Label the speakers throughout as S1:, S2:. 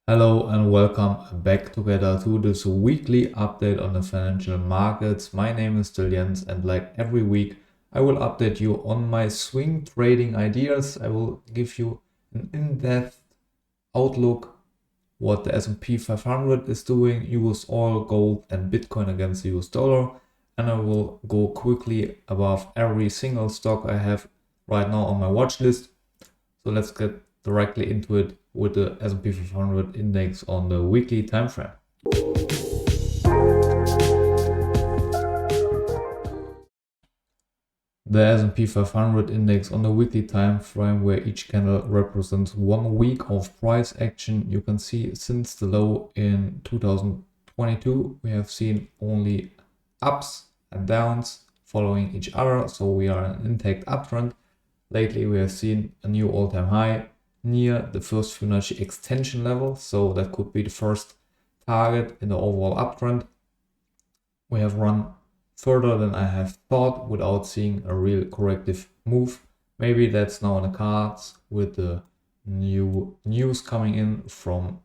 S1: Hello and welcome back together to this weekly update on the financial markets. My name is still Jens, and like every week, I will update you on my swing trading ideas. I will give you an in-depth outlook what the S&P 500 is doing, US oil, gold and Bitcoin against the US dollar. And I will go quickly above every single stock I have right now on my watch list. So let's get directly into it with the S&P 500 index on the weekly time frame. The S&P 500 index on the weekly time frame, where each candle represents 1 week of price action. You can see since the low in 2022, we have seen only ups and downs following each other. So we are in an intact uptrend. Lately, we have seen a new all-time high near the first Fibonacci extension level. So that could be the first target in the overall uptrend. We have run further than I have thought without seeing a real corrective move. Maybe that's now in the cards with the new news coming in from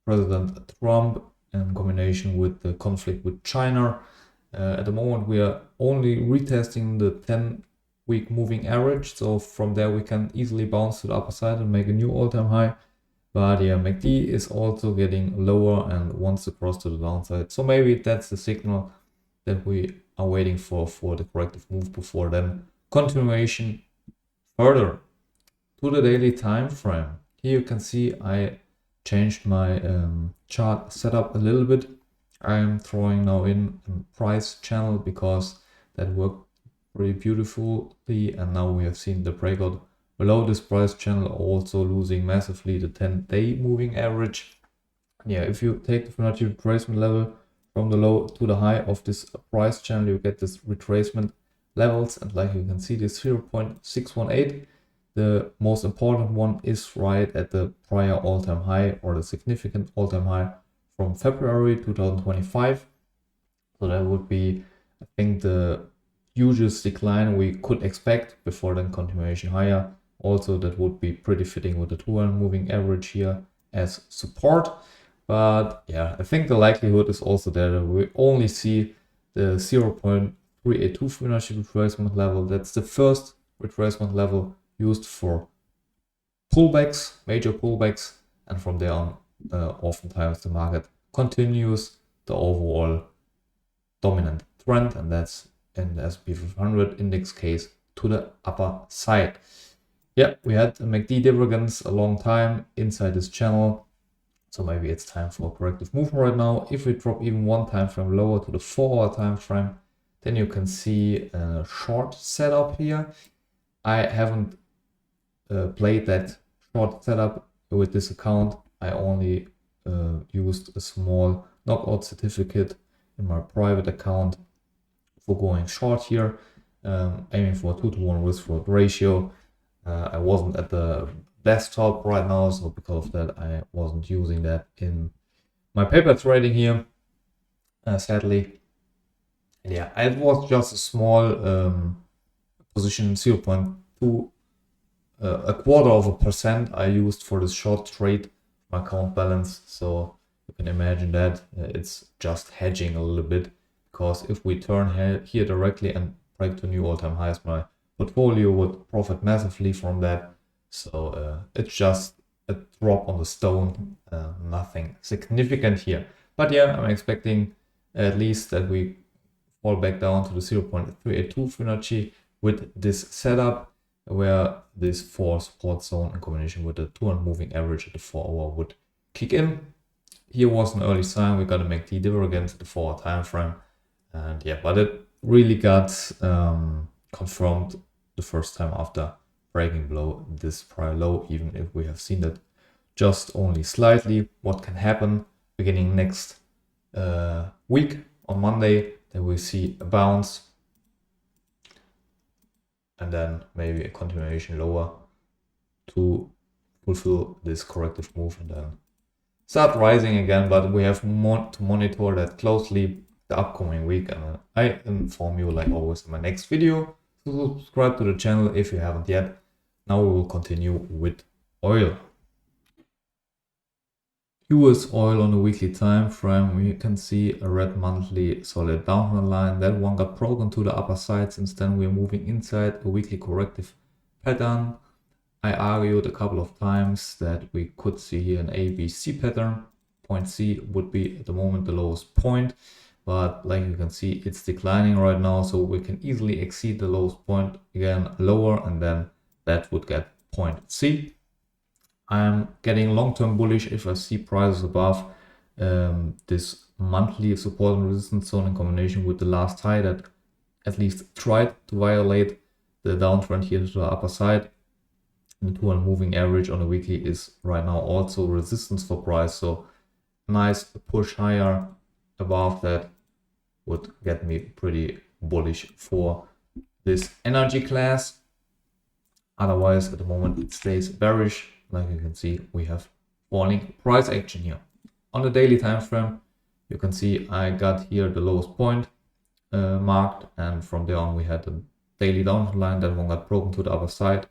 S1: President Trump in combination with the conflict with China. At the moment, we are only retesting the 10-week moving average. So from there, we can easily bounce to the upper side and make a new all-time high. But yeah, MACD is also getting lower and wants to cross to the downside. So maybe that's the signal that we are waiting for the corrective move before then continuation further to the daily time frame. Here you can see I changed my chart setup a little bit. I am throwing now in a price channel because that worked pretty beautifully, and now we have seen the breakout below this price channel, also losing massively the 10-day moving average. Yeah, if you take the Fibonacci retracement level from the low to the high of this price channel, you get this retracement levels, and like you can see, this 0.618, the most important one, is right at the prior all-time high, or the significant all-time high from February 2025. So that would be, I think, the hugest decline we could expect before then continuation higher. Also, that would be pretty fitting with the 2-hour moving average here as support. But yeah, I think the likelihood is also there that we only see the 0.382 Fibonacci retracement level. That's the first retracement level used for pullbacks, major pullbacks, and from there on, oftentimes the market continues the overall dominant trend, and that's in the S&P 500 index case to the upper side. Yeah, we had a MACD divergence a long time inside this channel. So maybe it's time for a corrective movement right now. If we drop even one time frame lower to the 4-hour time frame, then you can see a short setup here. I haven't played that short setup with this account. I only used a small knockout certificate in my private account for going short here, aiming for a 2-to-1 risk reward ratio. I wasn't at the desktop right now, so because of that I wasn't using that in my paper trading here, sadly. And yeah, it was just a small position, 0.2, a quarter of a percent I used for this short trade, my account balance. So you can imagine that it's just hedging a little bit, because if we turn here directly and break to new all-time highs, my portfolio would profit massively from that. So it's just a drop on the stone, nothing significant here. But yeah, I'm expecting at least that we fall back down to the 0.382 Fibonacci with this setup, where this 4 support zone in combination with the 200 moving average at the 4-hour would kick in. Here was an early sign. We got to make the divergence at the 4-hour time frame, and yeah, but it really got confirmed the first time after breaking below this prior low, even if we have seen that just only slightly. What can happen beginning next week on Monday, that we see a bounce and then maybe a continuation lower to fulfill this corrective move and then start rising again. But we have to monitor that closely the upcoming week, and I inform you like always in my next video. So subscribe to the channel if you haven't yet. Now we will continue with oil. US oil on a weekly time frame, we can see a red monthly solid downward line. That one got broken to the upper side. Since then we're moving inside a weekly corrective pattern. I argued a couple of times that we could see here an ABC pattern. Point C would be at the moment the lowest point, but like you can see, it's declining right now, so we can easily exceed the lowest point again lower, and then that would get point C. I'm getting long-term bullish if I see prices above this monthly support and resistance zone in combination with the last high that at least tried to violate the downtrend here to the upper side. The 200 moving average on a weekly is right now also resistance for price, so nice push higher above that would get me pretty bullish for this energy class. Otherwise, at the moment it stays bearish. Like you can see, we have falling price action here. On the daily time frame, you can see I got here the lowest point marked, and from there on we had a daily downward line. That one got broken to the upper side.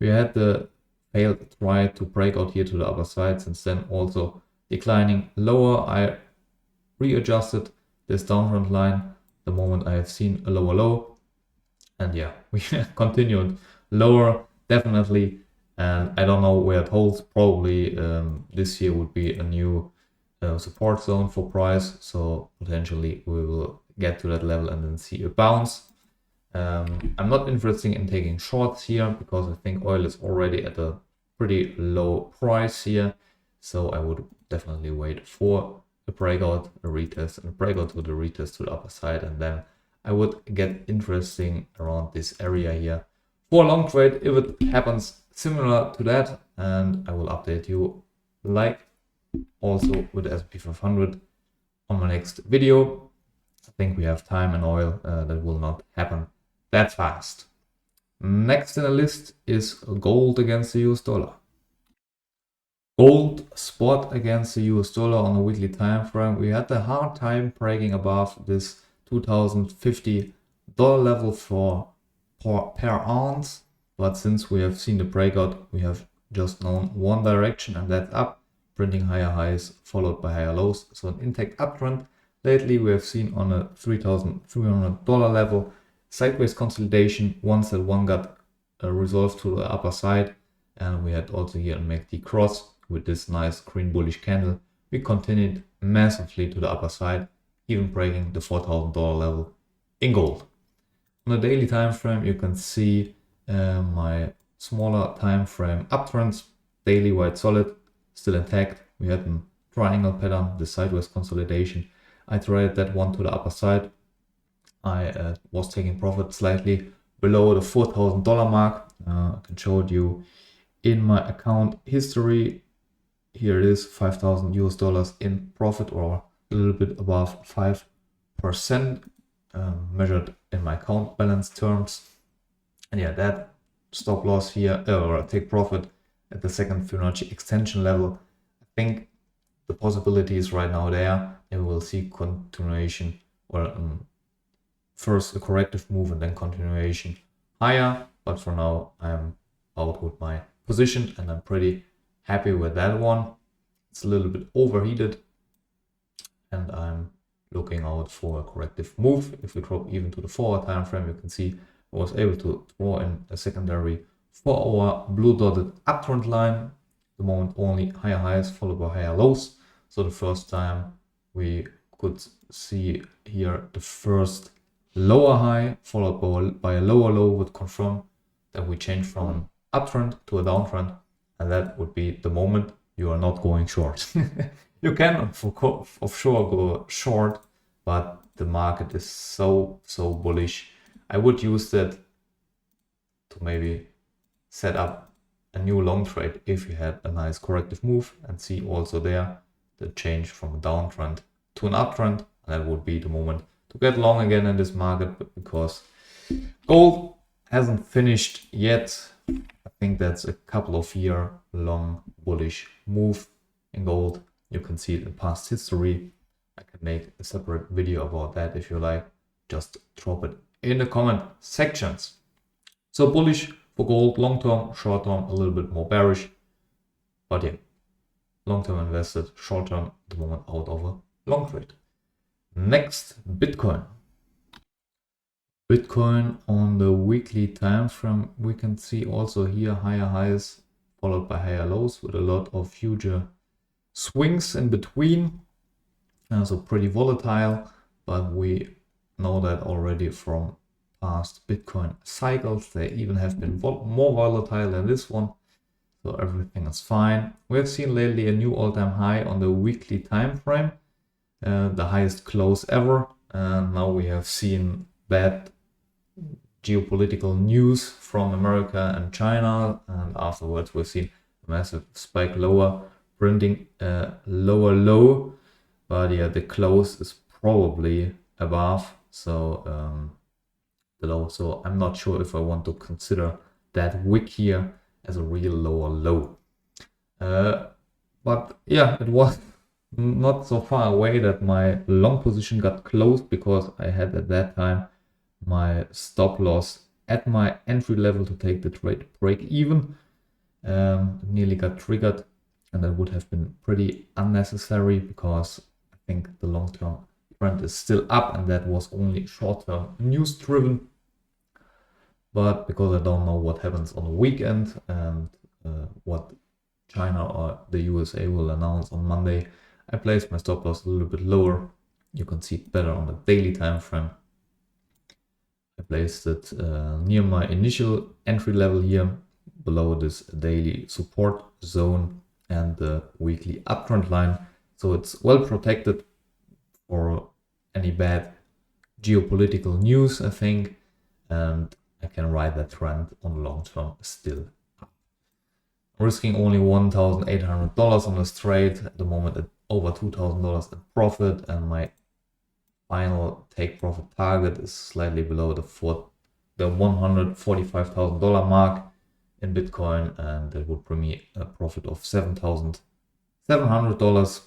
S1: We had the failed try to break out here to the upper side. Since then also declining lower. I readjusted this downward line the moment I have seen a lower low, and yeah, we continued lower definitely. And I don't know where it holds. Probably this year would be a new support zone for price. So potentially we will get to that level and then see a bounce. I'm not interested in taking shorts here because I think oil is already at a pretty low price here. So I would definitely wait for a breakout, a retest, and a breakout to the retest to the upper side. And then I would get interesting around this area here for a long trade if it happens similar to that, and I will update you like also with the S&P 500 on my next video. I think we have time in oil that will not happen that fast. Next in the list is gold against the US dollar. Gold spot against the US dollar on a weekly time frame. We had a hard time breaking above this $2,050 level for per ounce. But since we have seen the breakout, we have just known one direction, and that's up, printing higher highs followed by higher lows. So an intact uptrend. Lately we have seen on a $3,300 level sideways consolidation once that one got resolved to the upper side, and we had also here a MACD cross with this nice green bullish candle. We continued massively to the upper side, even breaking the $4,000 level in gold. On the daily time frame, you can see my smaller time frame uptrends. Daily white solid still intact. We had a triangle pattern, the sideways consolidation. I traded that one to the upper side. I was taking profit slightly below the $4,000 mark. I can show it you in my account history. Here it is, $5,000 in profit, or a little bit above 5%, measured in my account balance terms. And yeah, that stop loss here, or take profit at the second Fibonacci extension level. I think the possibility is right now there, and we will see continuation, or first a corrective move and then continuation higher. But for now, I'm out with my position and I'm pretty happy with that one. It's a little bit overheated, and I'm looking out for a corrective move. If we drop even to the 4-hour time frame, you can see I was able to draw in a secondary 4-hour blue dotted uptrend line. The moment only higher highs followed by higher lows. So the first time we could see here the first lower high followed by a lower low would confirm that we change from an uptrend to a downtrend, and that would be the moment you are not going short. You can for sure go short, but the market is so bullish. I would use that to maybe set up a new long trade if you had a nice corrective move, and see also there the change from a downtrend to an uptrend, and that would be the moment to get long again in this market. But because gold hasn't finished yet, I think that's a couple of year long bullish move in gold. You can see it in past history. I can make a separate video about that if you like. Just drop it in the comment sections. So bullish for gold long term, short term a little bit more bearish. But yeah, long-term invested, short-term at the moment out of a long trade. Next, Bitcoin. Bitcoin on the weekly time frame, we can see also here higher highs followed by higher lows with a lot of future swings in between. So pretty volatile, but we know that already from past Bitcoin cycles. They even have been more volatile than this one. So everything is fine. We have seen lately a new all-time high on the weekly time frame, the highest close ever. And now we have seen bad geopolitical news from America and China, and afterwards we've seen a massive spike lower, printing lower low, but yeah, the close is probably above so the low. So I'm not sure if I want to consider that wick here as a real lower low. But yeah, it was not so far away that my long position got closed, because I had at that time my stop loss at my entry level to take the trade break even. Nearly got triggered, and that would have been pretty unnecessary, because I think the long-term trend is still up, and that was only short-term news driven. But because I don't know what happens on the weekend and what China or the USA will announce on Monday, I placed my stop loss a little bit lower. You can see it better on the daily time frame. I placed it near my initial entry level here, below this daily support zone and the weekly uptrend line. So it's well protected for any bad geopolitical news, I think, and I can ride that trend on long term still. Risking only $1,800 on this trade at the moment, at over $2,000 in profit, and my final take profit target is slightly below the $145,000 mark in Bitcoin, and that would bring me a profit of $7,700.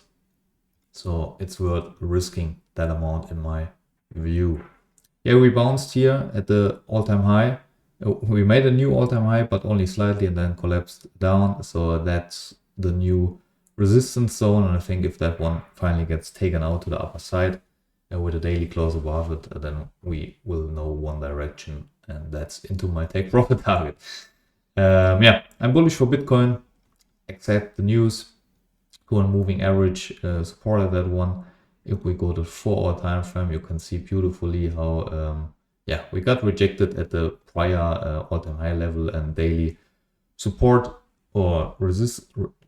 S1: So it's worth risking that amount in my view. Yeah, we bounced here at the all-time high. We made a new all-time high, but only slightly, and then collapsed down. So that's the new resistance zone, and I think if that one finally gets taken out to the upper side with a daily close above it, then we will know one direction, and that's into my take profit target. Yeah, I'm bullish for Bitcoin, except the news. Go on moving average, supported that one. If we go to 4-hour time frame, you can see beautifully how yeah, we got rejected at the prior all-time high level, and daily support or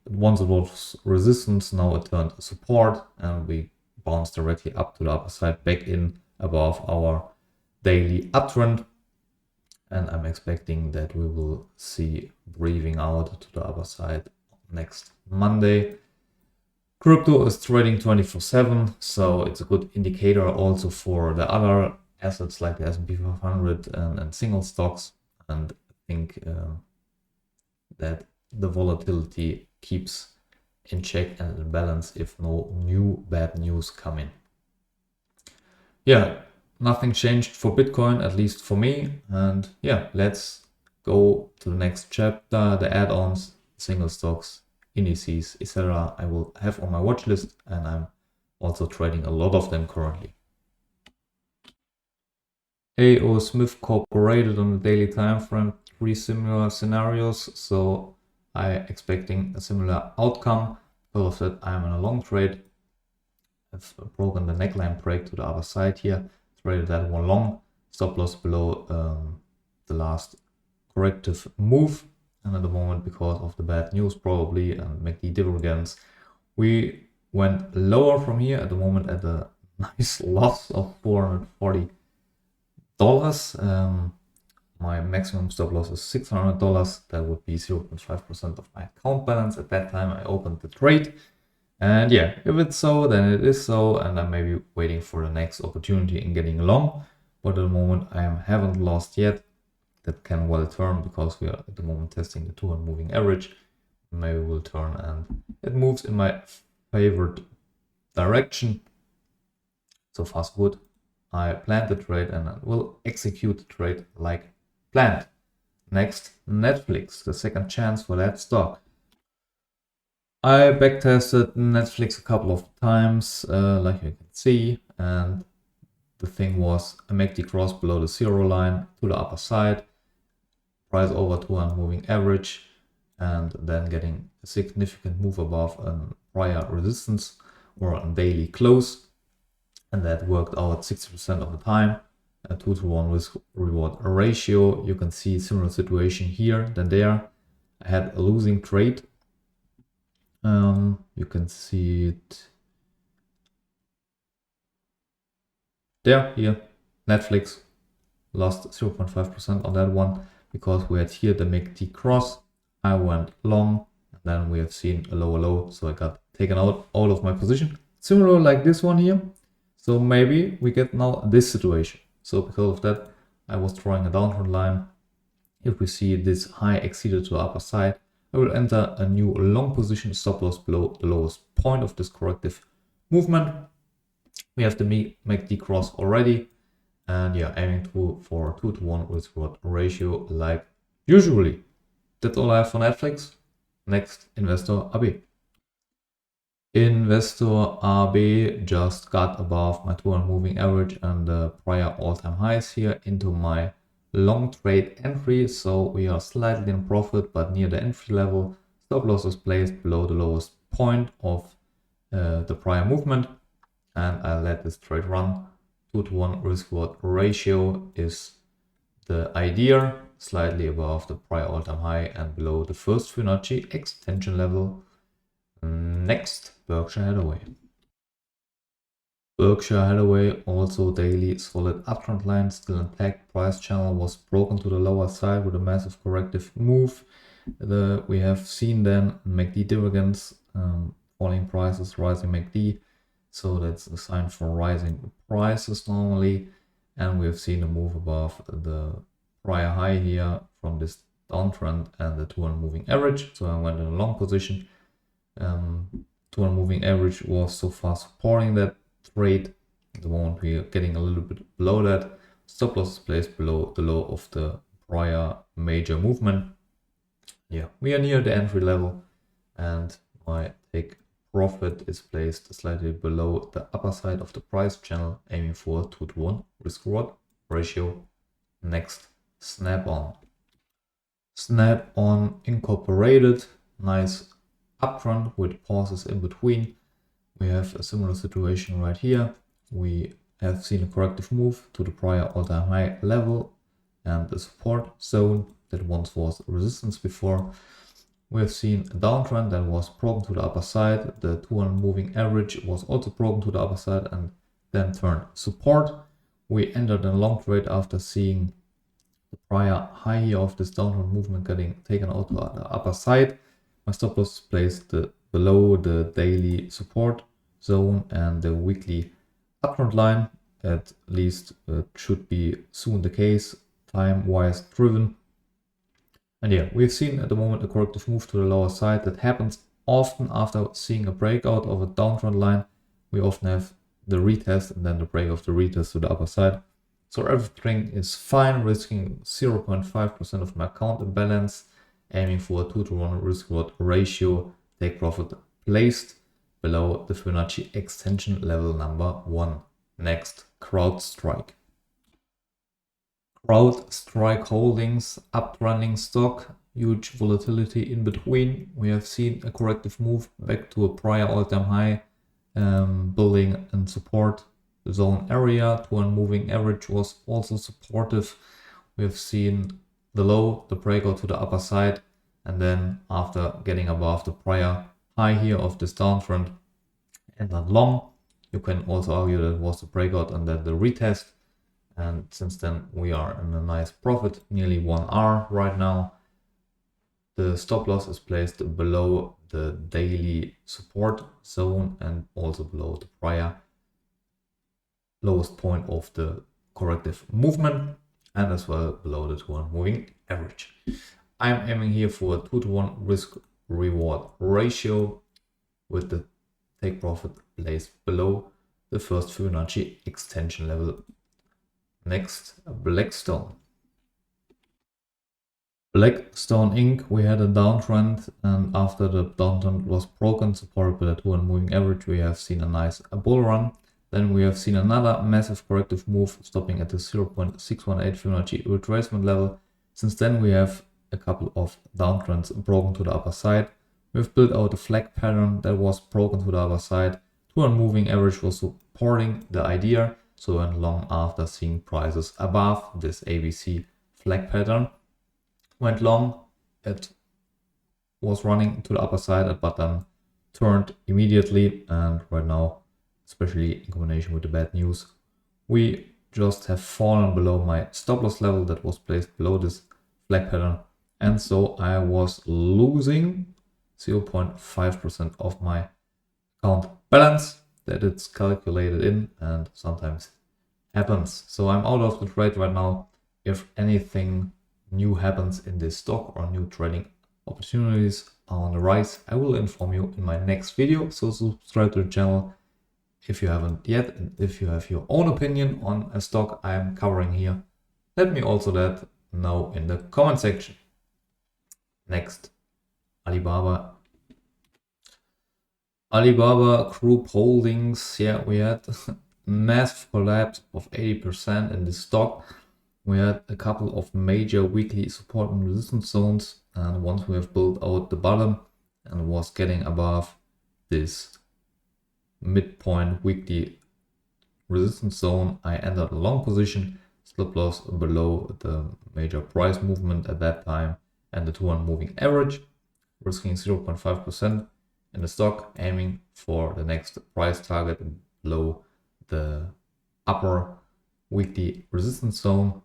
S1: once it was resistance, now it turned support, and we bounced directly up to the upper side, back in above our daily uptrend. And I'm expecting that we will see breathing out to the upper side next Monday. Crypto is trading 24/7, so it's a good indicator also for the other assets like the S&P 500 and single stocks. And I think that the volatility keeps in check and in balance if no new bad news come in. Yeah, nothing changed for Bitcoin, at least for me. And yeah, let's go to the next chapter, the add-ons, single stocks, indices, etc. I will have on my watch list, and I'm also trading a lot of them currently. A.O. Smith Corporated on the daily time frame, 3 similar scenarios, so I'm expecting a similar outcome. Because of that, I'm in a long trade. I've broken the neckline break to the other side here, traded that one long, stop loss below the last corrective move. And at the moment, because of the bad news probably and MACD divergence, we went lower from here at the moment at a nice loss of $440. My maximum stop loss is $600. That would be 0.5% of my account balance. At that time, I opened the trade. And yeah, if it's so, then it is so. And I'm maybe waiting for the next opportunity in getting long. But at the moment, I haven't lost yet. That can well turn, because we are at the moment testing the 200 moving average. Maybe we'll turn, and it moves in my favored direction. So far, so good. I planned the trade, and I will execute the trade like planned. Next, Netflix, the second chance for that stock. I backtested Netflix a couple of times, like you can see, and the thing was a MACD cross below the 0 line to the upper side, price over 200 moving average, and then getting a significant move above a prior resistance or a daily close, and that worked out 60% of the time. A 2-to-1 risk reward ratio. You can see similar situation here than there. I had a losing trade. You can see it there, here, Netflix lost 0.5% on that one because we had here the MACD cross. I went long, and then we have seen a lower low, so I got taken out all of my position. Similar like this one here. So maybe we get now this situation. So because of that, I was drawing a downtrend line. If we see this high exceeded to the upper side, I will enter a new long position, stop loss below the lowest point of this corrective movement. We have the MACD cross already, and yeah, aiming for 2-to-1 risk reward ratio like usually. That's all I have for Netflix. Next, Investor AB. Investor AB just got above my 200 moving average and the prior all-time highs here into my long trade entry. So we are slightly in profit, but near the entry level. Stop loss is placed below the lowest point of the prior movement, and I let this trade run. 2-to-1 risk reward ratio is the idea, slightly above the prior all-time high and below the first Fibonacci extension level. Next, Berkshire Hathaway. Berkshire Hathaway also daily solid uptrend line, still intact. Price channel was broken to the lower side with a massive corrective move. We have seen then MACD divergence, falling prices, rising MACD. So that's a sign for rising prices normally. And we have seen a move above the prior high here from this downtrend and the 200 moving average. So I went in a long position. 200 moving average was so far supporting that trade. At the moment we are getting a little bit below that. Stop loss is placed below the low of the prior major movement. Yeah, we are near the entry level, and my take profit is placed slightly below the upper side of the price channel, aiming for 2-to-1 risk reward ratio. Next, Snap-on. Snap-on Incorporated, nice uptrend with pauses in between. We have a similar situation right here. We have seen a corrective move to the prior all-time high level and the support zone that once was resistance before. We have seen a downtrend that was broken to the upper side. The 200 moving average was also broken to the upper side and then turned support. We entered a long trade after seeing the prior high here of this downward movement getting taken out to the upper side. My stop loss is placed below the daily support zone and the weekly uptrend line. At least it should be soon the case, time-wise driven. And yeah, we've seen at the moment a corrective move to the lower side that happens often after seeing a breakout of a downtrend line. We often have the retest and then the break of the retest to the upper side. So everything is fine, risking 0.5% of my account imbalance, aiming for a 2-to-1 risk reward ratio, take profit placed below the Fibonacci extension level number 1. Next, CrowdStrike. CrowdStrike Holdings, up-running stock, huge volatility in between. We have seen a corrective move back to a prior all-time high, building and support zone area. 200 moving average was also supportive. We have seen the low, the breakout to the upper side, and then after getting above the prior high here of this downtrend and then long, you can also argue that it was the breakout and then the retest. And since then we are in a nice profit, nearly 1R right now. The stop loss is placed below the daily support zone and also below the prior lowest point of the corrective movement, and as well below the 200 moving average. I'm aiming here for a 2-to-1 risk reward ratio with the take profit placed below the first Fibonacci extension level. Next, Blackstone. Blackstone Inc. We had a downtrend, and after the downtrend was broken, supported by the 200 moving average, we have seen a nice bull run. Then we have seen another massive corrective move, stopping at the 0.618 Fibonacci retracement level. Since then, we have a couple of downtrends broken to the upper side. We've built out a flag pattern that was broken to the upper side. 200 moving average was supporting the idea, so went long after seeing prices above this ABC flag pattern. Went long, it was running to the upper side, but then turned immediately, and right now, especially in combination with the bad news, we just have fallen below my stop loss level that was placed below this flag pattern, and so I was losing 0.5% of my account balance that it's calculated in, and sometimes happens. So I'm out of the trade right now. If anything new happens in this stock or new trading opportunities are on the rise, I will inform you in my next video. So subscribe to the channel if you haven't yet, and if you have your own opinion on a stock I am covering here, let me also let know in the comment section. Next, Alibaba. Alibaba Group Holdings. Yeah, we had massive collapse of 80% in this stock. We had a couple of major weekly support and resistance zones, and once we have built out the bottom and was getting above this midpoint weekly resistance zone, I entered a long position, stop loss below the major price movement at that time and the 200 moving average, risking 0.5% in the stock, aiming for the next price target below the upper weekly resistance zone.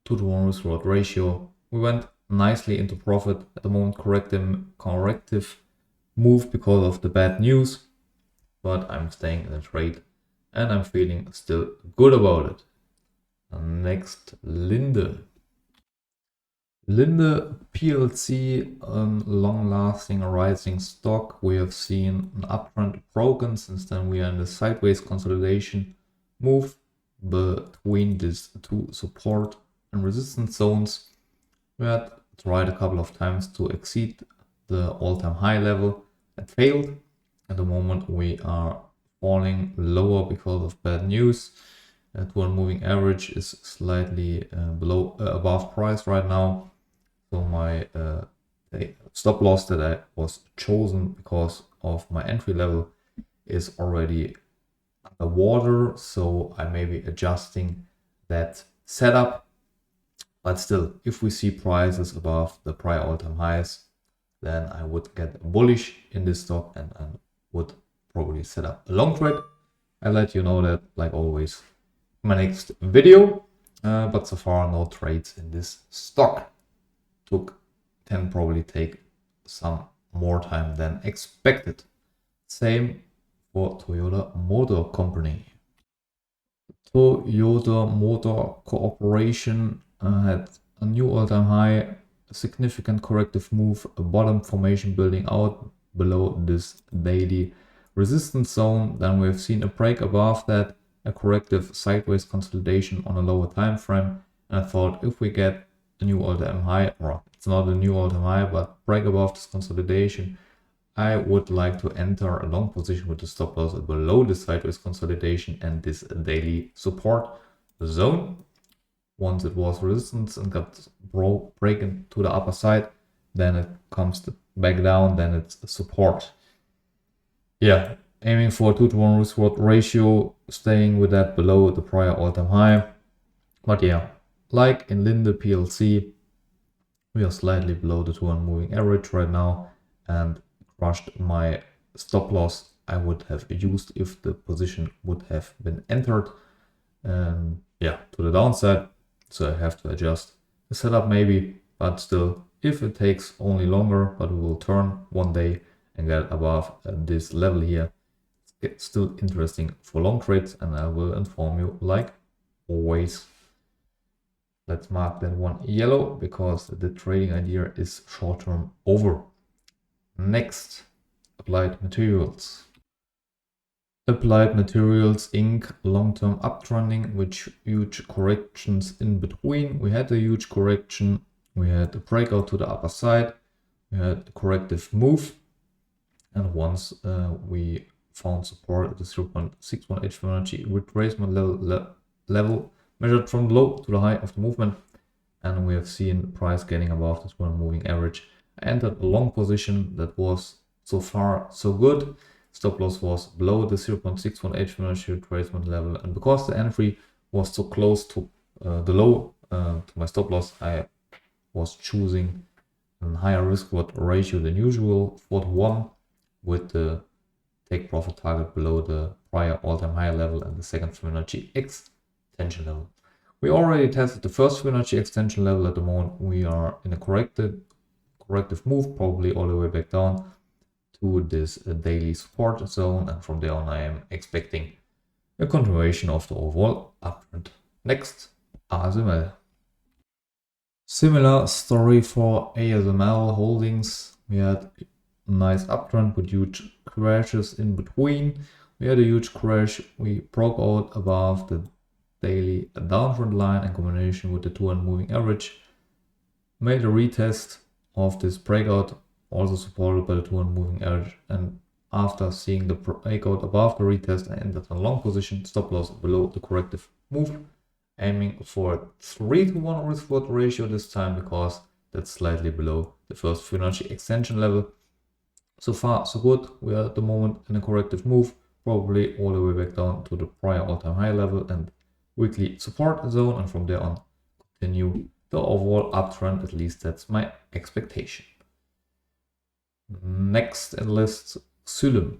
S1: 2-to-1 risk reward ratio. We went nicely into profit at the moment, corrective move because of the bad news, but I'm staying in the trade and I'm feeling still good about it. Next, Linde. Linde PLC, long-lasting rising stock. We have seen an uptrend broken. Since then we are in the sideways consolidation move between these two support and resistance zones. We had tried a couple of times to exceed the all-time high level and failed. At the moment we are falling lower because of bad news. That one moving average is slightly above price right now. So my stop loss that I was chosen because of my entry level is already underwater. So I may be adjusting that setup. But still, if we see prices above the prior all-time highs, then I would get bullish in this stock and would probably set up a long trade. I'll let you know that, like always, in my next video. But so far, no trades in this stock. Can probably take some more time than expected. Same for Toyota Motor Company. Toyota Motor Corporation had a new all-time high, a significant corrective move, a bottom formation building out below this daily resistance zone. Then we have seen a break above that, a corrective sideways consolidation on a lower time frame. And I thought if we get a new all-time high, or it's not a new all-time high, but break above this consolidation, I would like to enter a long position with the stop loss below the sideways consolidation and this daily support zone. Once it was resistance and got breaking to the upper side, then it comes back down, then it's support. Yeah, aiming for 2-to-1 risk reward ratio, staying with that below the prior all-time high. But yeah, like in Linde PLC, we are slightly below the 200 moving average right now and crushed my stop loss I would have used if the position would have been entered. Yeah, to the downside. So I have to adjust the setup maybe, but still, if it takes only longer, but we will turn one day and get above this level here, it's still interesting for long trades, and I will inform you like always. Let's mark that one yellow because the trading idea is short-term over. Next, Applied Materials. Applied Materials Inc. long-term uptrending with huge corrections in between. We had a huge correction we had a breakout to the upper side, we had a corrective move, and once we found support at the 0.618 Fibonacci retracement level measured from the low to the high of the movement, and we have seen price getting above the 200 moving average. I entered a long position that was so far so good. Stop loss was below the 0.618 Fibonacci retracement level, and because the entry was so close to the low to my stop loss, I was choosing a higher risk reward ratio than usual, 4:1, with the take profit target below the prior all-time high level and the second Fibonacci extension level. We already tested the first Fibonacci extension level. At the moment we are in a corrective move, probably all the way back down to this daily support zone, and from there on I am expecting a continuation of the overall uptrend. Next, ASML. Similar story for ASML holdings. We had a nice uptrend with huge crashes in between. We had a huge crash, we broke out above the daily downtrend line in combination with the 200 moving average, made a retest of this breakout, also supported by the 200 moving average, and after seeing the breakout above the retest, I entered a long position, stop loss below the corrective move, aiming for a 3:1 risk reward ratio this time, because that's slightly below the first Fibonacci extension level. So far so good. We are at the moment in a corrective move, probably all the way back down to the prior all-time high level and weekly support zone, and from there on continue the overall uptrend. At least that's my expectation. Next in the list, Xylem.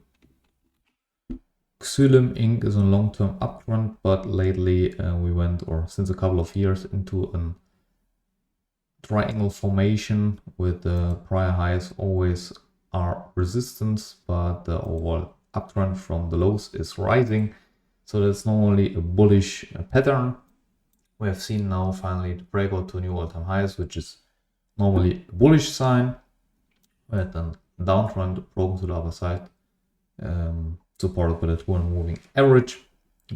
S1: Xylem Inc. is a long-term uptrend, but lately we went, or since a couple of years, into a triangle formation with the prior highs always are resistance, but the overall uptrend from the lows is rising. So that's not only a bullish pattern. We have seen now finally the breakout to new all-time highs, which is normally a bullish sign. We had a downtrend broken to the other side, supported by the 200 moving average.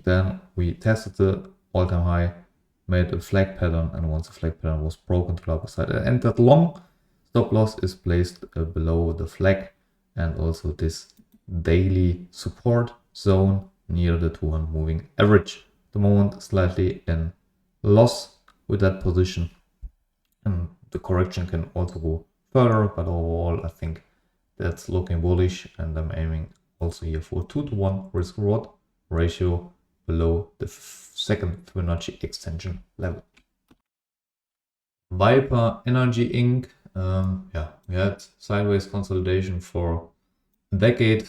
S1: Then we tested the all-time high, made a flag pattern, and once the flag pattern was broken to the upper side, I entered long. Stop loss is placed below the flag and also this daily support zone near the 200 moving average. At the moment slightly in loss with that position, and the correction can also go further, but overall I think that's looking bullish, and I'm aiming also here for 2:1 risk reward ratio below the second Fibonacci extension level. Viper Energy Inc. We had sideways consolidation for a decade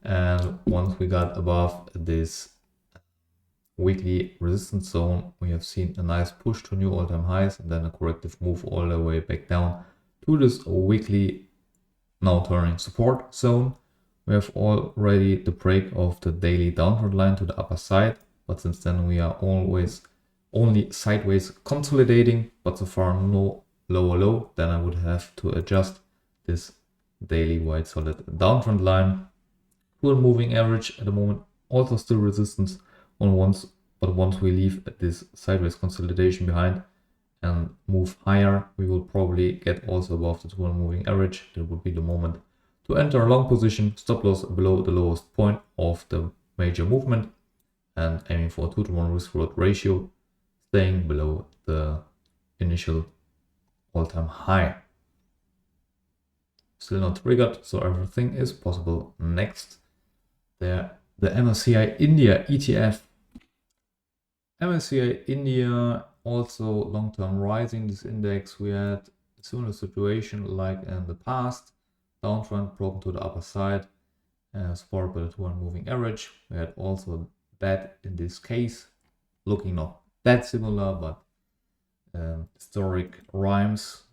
S1: and once we got above this weekly resistance zone, we have seen a nice push to new all-time highs and then a corrective move all the way back down to this weekly now turning support zone. We have already the break of the daily downward line to the upper side, but since then we are always only sideways consolidating, but so far no lower low. Then I would have to adjust this daily white solid downtrend line to a moving average. At the moment also still resistance on once, but once we leave this sideways consolidation behind and move higher, we will probably get also above the 200 moving average. That would be the moment to enter a long position, stop loss below the lowest point of the major movement, and aiming for a 2:1 risk reward ratio, staying below the initial all-time high. Still not triggered, so everything is possible. Next, the MSCI India ETF. MSCI India also long-term rising. This index, we had a similar situation like in the past. Downtrend broken to the upper side, supported by the 200 moving average. We had also that in this case, looking not that similar, but historic rhymes.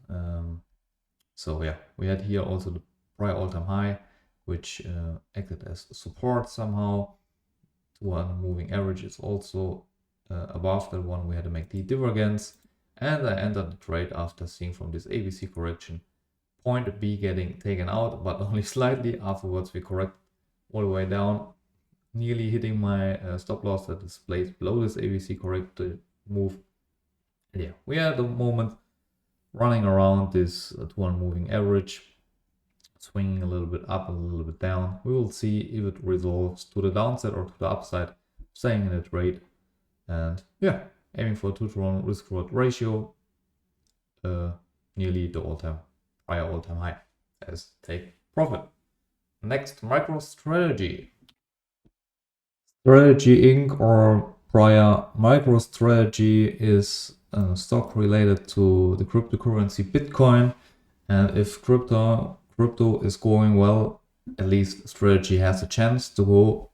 S1: So yeah, we had here also the prior all-time high, which acted as support somehow. 200 moving average is also above that one. We had to make the divergence, and I entered the trade after seeing from this ABC correction point B getting taken out, but only slightly. Afterwards we correct all the way down, nearly hitting my stop loss that is placed below this ABC corrected move. And yeah, we are at the moment running around this 200 moving average, swinging a little bit up, a little bit down. We will see if it resolves to the downside or to the upside, staying in that rate. And yeah, aiming for a 2-to-1 risk reward ratio, nearly the prior all-time high as take profit. Next, MicroStrategy. Strategy Inc. or prior MicroStrategy is a stock related to the cryptocurrency Bitcoin. And if crypto is going well, at least Strategy has a chance to go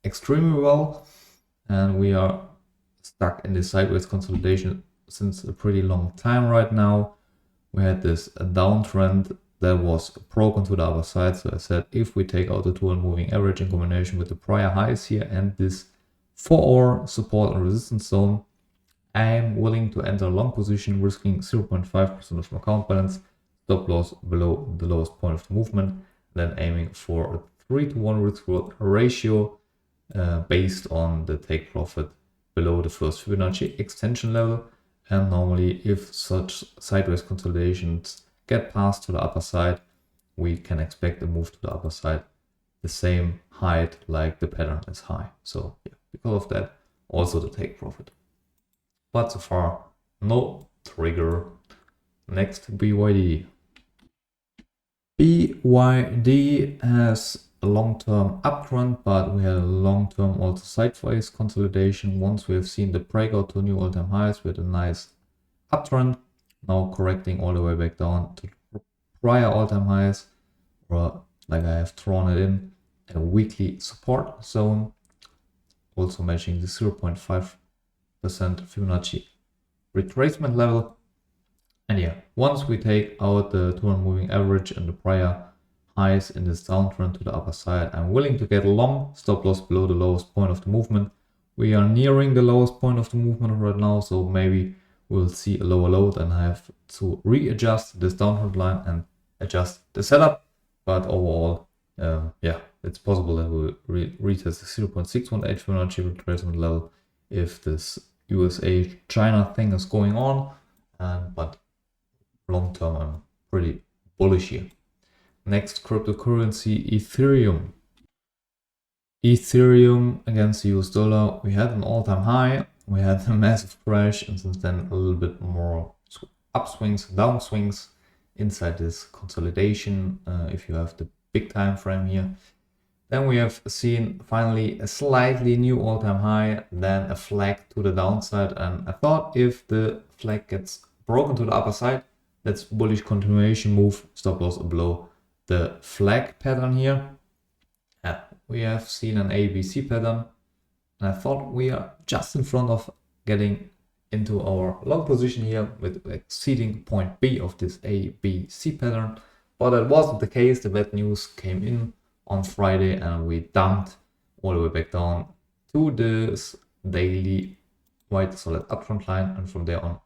S1: extremely well. And we are stuck in this sideways consolidation since a pretty long time right now. We had this downtrend that was broken to the other side. So I said, if we take out the 200 moving average in combination with the prior highs here and this 4-hour support and resistance zone, I am willing to enter a long position, risking 0.5% of my account balance, stop loss below the lowest point of the movement, then aiming for a 3-to-1 risk reward ratio based on the take profit below the first Fibonacci extension level. And normally, if such sideways consolidations get past to the upper side, we can expect a move to the upper side the same height like the pattern is high. So yeah, because of that, also the take profit. But so far, no trigger. Next, BYD. BYD has a long-term uptrend, but we had a long-term also sideways consolidation. Once we have seen the breakout to new all-time highs with a nice uptrend, now correcting all the way back down to prior all-time highs, or like I have drawn it in, a weekly support zone, also matching the 0.5% Fibonacci retracement level. And yeah, once we take out the 200 moving average and the prior highs in this downtrend to the upper side, I'm willing to get long, stop loss below the lowest point of the movement. We are nearing the lowest point of the movement right now, so maybe we'll see a lower low, then I have to readjust this downward line and adjust the setup. But overall, yeah, it's possible that we'll retest the 0.618 Fibonacci retracement level if this USA-China thing is going on. But long term, I'm pretty bullish here. Next, cryptocurrency Ethereum. Ethereum against the US dollar, we had an all-time high, we had a massive crash, and since then a little bit more upswings, downswings inside this consolidation. If you have the big time frame here, then we have seen finally a slightly new all-time high, then a flag to the downside. And I thought if the flag gets broken to the upper side, that's bullish continuation move, stop loss below the flag pattern here. We have seen an ABC pattern, and I thought we are just in front of getting into our long position here with exceeding point B of this ABC pattern, but that wasn't the case. The bad news came in on Friday and we dumped all the way back down to this daily white solid uptrend line, and from there on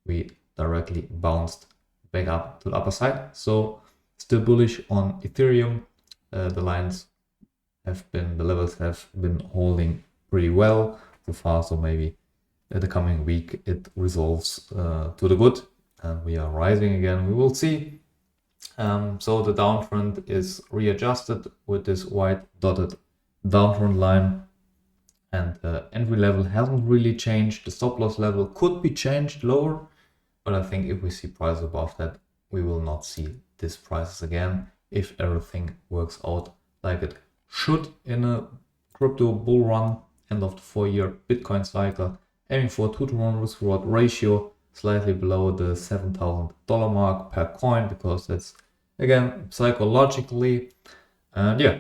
S1: we directly bounced back up to the upper side. So still bullish on Ethereum. The levels have been holding pretty well so far, so maybe in the coming week it resolves to the good and we are rising again. We will see. So the downtrend is readjusted with this white dotted downtrend line, and the entry level hasn't really changed. The stop loss level could be changed lower, but I think if we see prices above that, we will not see these prices again if everything works out like it should in a crypto bull run, end of the 4-year Bitcoin cycle, aiming for 2-to-1 risk reward ratio, slightly below the $7,000 mark per coin, because that's again psychologically. And yeah,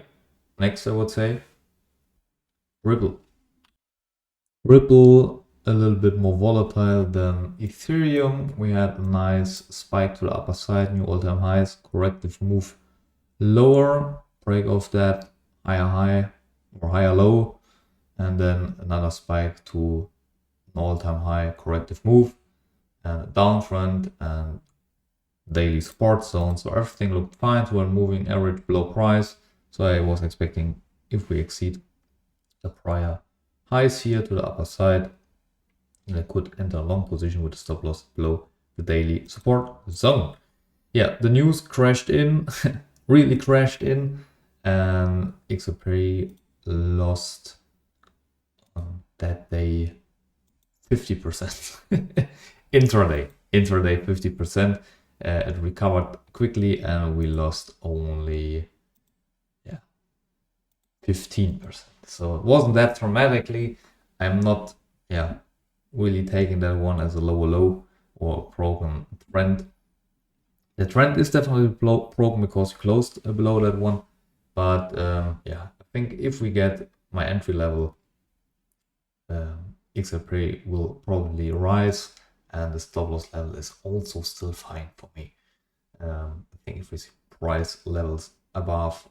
S1: next I would say Ripple. Ripple a little bit more volatile than Ethereum. We had a nice spike to the upper side, new all-time highs, corrective move lower, break of that, higher high or higher low, and then another spike to an all-time high, corrective move, and a downtrend and daily support zone. So everything looked fine to a moving average below price. So I was expecting, if we exceed the prior highs here to the upper side, I could enter a long position with a stop loss below the daily support zone. Yeah, the news crashed in, really crashed in, and XRP lost on that day 50%. Intraday 50%. It recovered quickly and we lost only 15%. So it wasn't that dramatically. I'm not really taking that one as a lower low or a broken trend. The trend is definitely broken because we closed below that one. But I think if we get my entry level, XRP will probably rise, and the stop loss level is also still fine for me. I think if we see price levels above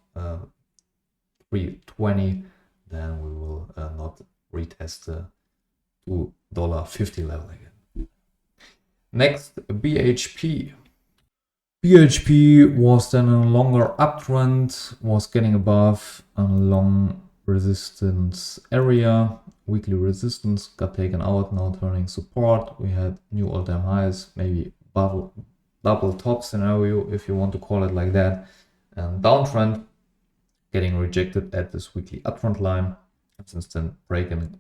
S1: 320, then we will not retest the $2.50 level again. Next, BHP. BHP was then in a longer uptrend, was getting above a long resistance area. Weekly resistance got taken out, now turning support. We had new all-time highs, maybe double top scenario if you want to call it like that. And downtrend getting rejected at this weekly uptrend line, since then breaking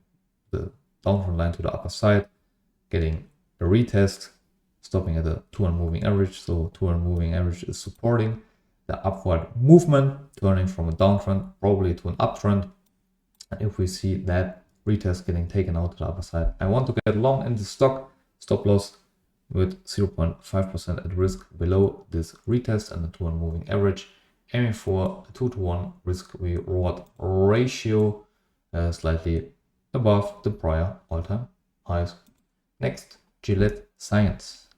S1: the downtrend line to the upper side, getting a retest, stopping at the 200 moving average. So 200 moving average is supporting the upward movement, turning from a downtrend probably to an uptrend. And if we see that retest getting taken out to the upper side, I want to get long in the stock, stop loss with 0.5% at risk below this retest and the 200 moving average, aiming for a 2-to-1 risk reward ratio, slightly above the prior all-time highs. Next, GILD Science.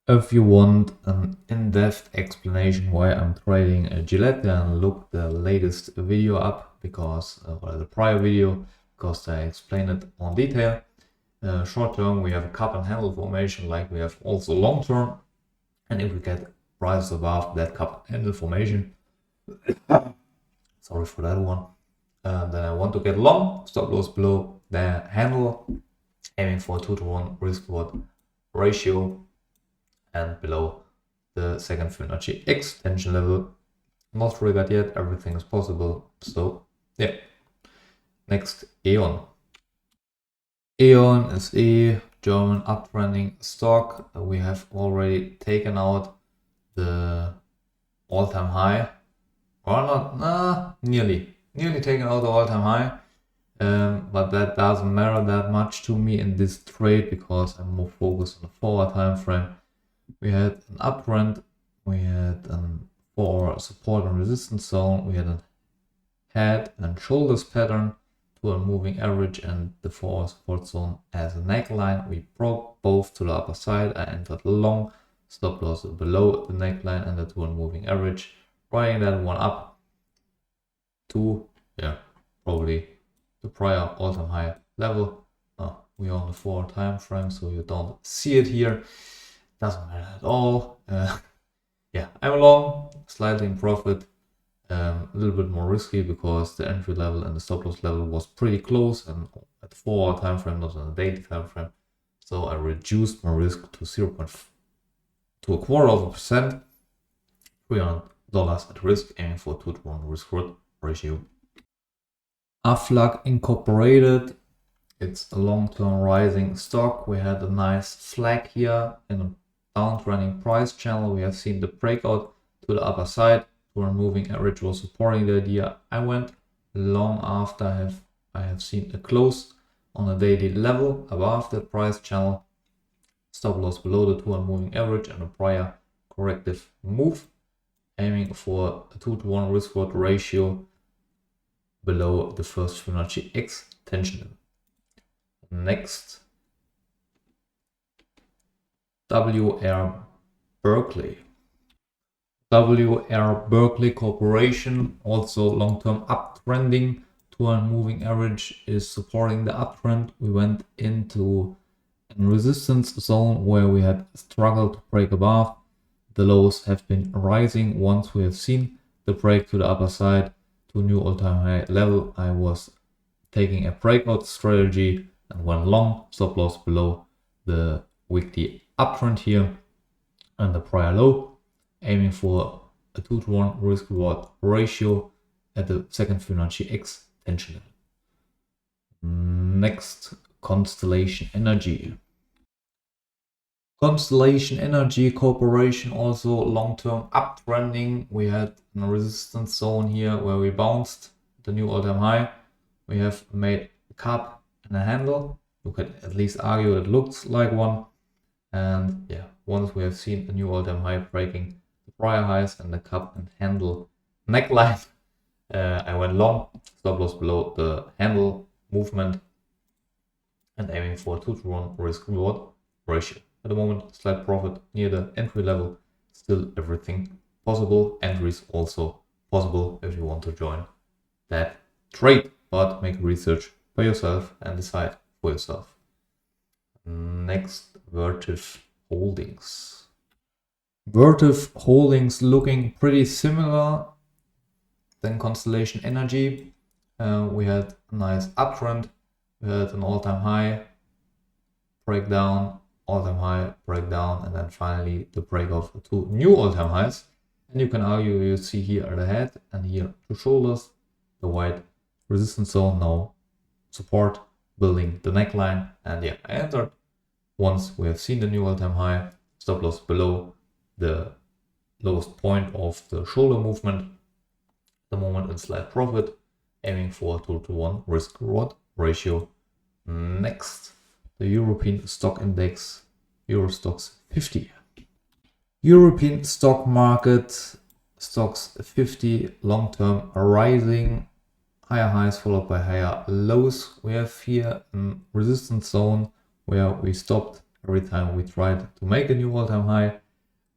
S1: If you want an in-depth explanation why I'm trading a GILD, then look the latest video up, because or the prior video, because I explain it on detail. Short term, we have a cup and handle formation, like we have also long term, and if we get prices above that cup and handle formation, sorry for that one, then I want to get long, stop loss below the handle, aiming for a 2-to-1 risk reward ratio, and below the second Fibonacci extension level. Not triggered yet, everything is possible. So yeah. Next, EOAN. EOAN is a German uptrending stock. We have already taken out the all-time high, or not, nearly taken out the all-time high. But that doesn't matter that much to me in this trade, because I'm more focused on the forward time frame. We had an uptrend, we had for support and resistance zone, we had a head and shoulders pattern to a moving average and the forward support zone as a neckline. We broke both to the upper side. I entered long, stop loss below the neckline and the 200 moving average, riding that one up to probably the prior all-time high level. We are on the 4 time frame, so you don't see it here. Doesn't matter at all. I'm long, slightly in profit, a little bit more risky because the entry level and the stop loss level was pretty close, and at 4 hour time frame, not on a daily time frame. So I reduced my risk to 0.25%, $300 at risk, aiming for 2-to-1 risk reward ratio. AFLAG Incorporated. It's a long-term rising stock. We had a nice flag here in a downtrending price channel. We have seen the breakout to the upper side, to a moving average was supporting the idea. I went long after I have seen a close on a daily level above the price channel, stop loss below the 200 moving average and a prior corrective move, aiming for a 2-to-1 risk reward ratio below the first Fibonacci extension level. Next, WR Berkeley. WR Berkeley Corporation, also long-term uptrending. 200 moving average is supporting the uptrend. We went into a resistance zone where we had struggled to break above. The lows have been rising. Once we have seen the break to the upper side to a new all-time high level, I was taking a breakout strategy and went long, stop loss below the weekly uptrend here and the prior low, aiming for a 2-to-1 risk reward ratio at the second Fibonacci extension level. Next, Constellation Energy. Constellation Energy Corporation also long-term uptrending. We had a resistance zone here where we bounced the new all-time high. We have made a cup and a handle. You could at least argue it looks like one. And yeah, once we have seen the new all-time high breaking the prior highs and the cup and handle neckline, I went long, stop loss below the handle movement and aiming for a 2-to-1 risk reward ratio. At the moment, slight profit near the entry level, still everything possible. Entries also possible if you want to join that trade, but make research by yourself and decide for yourself. Next, Vertiv Holdings. Vertiv Holdings looking pretty similar than Constellation Energy. We had a nice uptrend. We had an all-time high, breakdown, all-time high, breakdown, and then finally the break of 2 new all-time highs. And you can argue, you see here at the head and here 2 shoulders, the white resistance zone, now support, building the neckline. And yeah, I entered once we have seen the new all-time high, stop loss below the lowest point of the shoulder movement. At the moment in slight profit, aiming for a 2-to-1 risk reward ratio. Next, the European stock index, Eurostoxx 50. European stock market, stocks 50 long-term rising, higher highs followed by higher lows. We have here a resistance zone where we stopped every time we tried to make a new all-time high.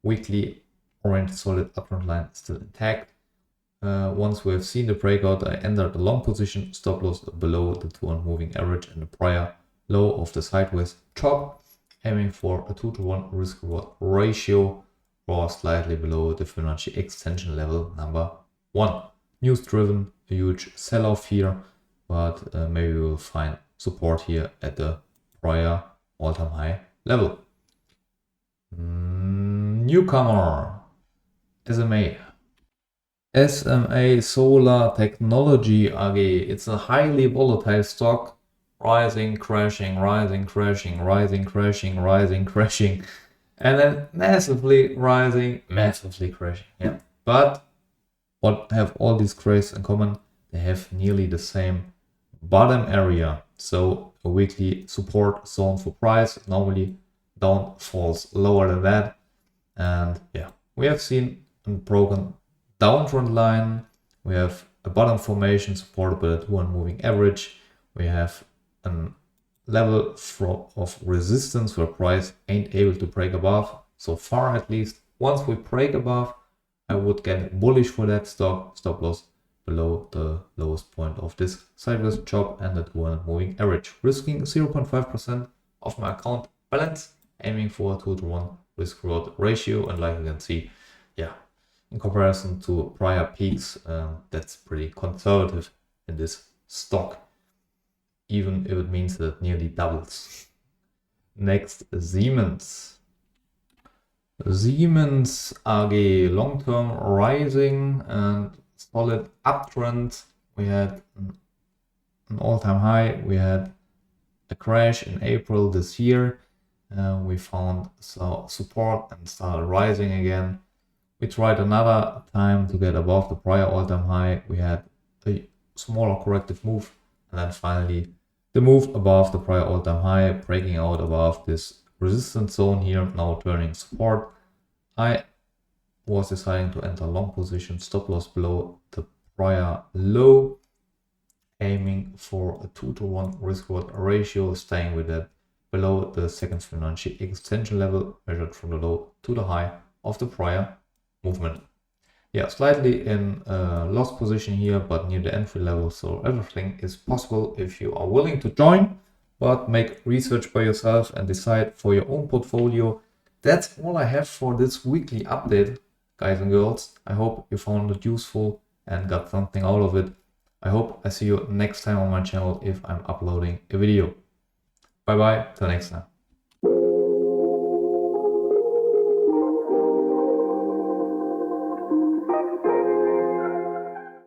S1: Weekly orange solid uptrend line still intact. Once we have seen the breakout, I entered the long position, stop loss below the 200 moving average and the prior low of the sideways chop, aiming for a 2-to-1 risk reward ratio or slightly below the Fibonacci extension level number 1. News driven, a huge sell-off here, but maybe we will find support here at the prior all-time high level. Newcomer, SMA. SMA Solar Technology AG. It's a highly volatile stock, rising, crashing, rising, crashing, rising, crashing, rising, crashing, and then massively rising, massively crashing. Yeah. But what have all these crashes in common? They have nearly the same bottom area. So a weekly support zone for price, normally down falls lower than that. And yeah, we have seen a broken downtrend line. We have a bottom formation supported by the 200 moving average. We have a level of resistance where price ain't able to break above. So far at least, once we break above, I would get bullish for that stock, stop loss below the lowest point of this sideways chop and the 200 moving average, risking 0.5% of my account balance, aiming for a 2-to-1 risk reward ratio. And like you can see, yeah, in comparison to prior peaks, that's pretty conservative in this stock, even if it means that it nearly doubles. Next, Siemens. Siemens AG, long-term rising and solid uptrend. We had an all-time high. We had a crash in April this year. We found support and started rising again. We tried another time to get above the prior all-time high. We had a smaller corrective move, and then finally the move above the prior all-time high, breaking out above this resistance zone here, now turning support. I was deciding to enter long position, stop loss below the prior low, aiming for a 2-to-1 risk reward ratio, staying with that below the second Fibonacci extension level, measured from the low to the high of the prior movement. Yeah, slightly in loss position here, but near the entry level, so everything is possible if you are willing to join, but make research by yourself and decide for your own portfolio. That's all I have for this weekly update, guys and girls. I hope you found it useful and got something out of it. I hope I see you next time on my channel if I'm uploading a video. Bye bye, till next time.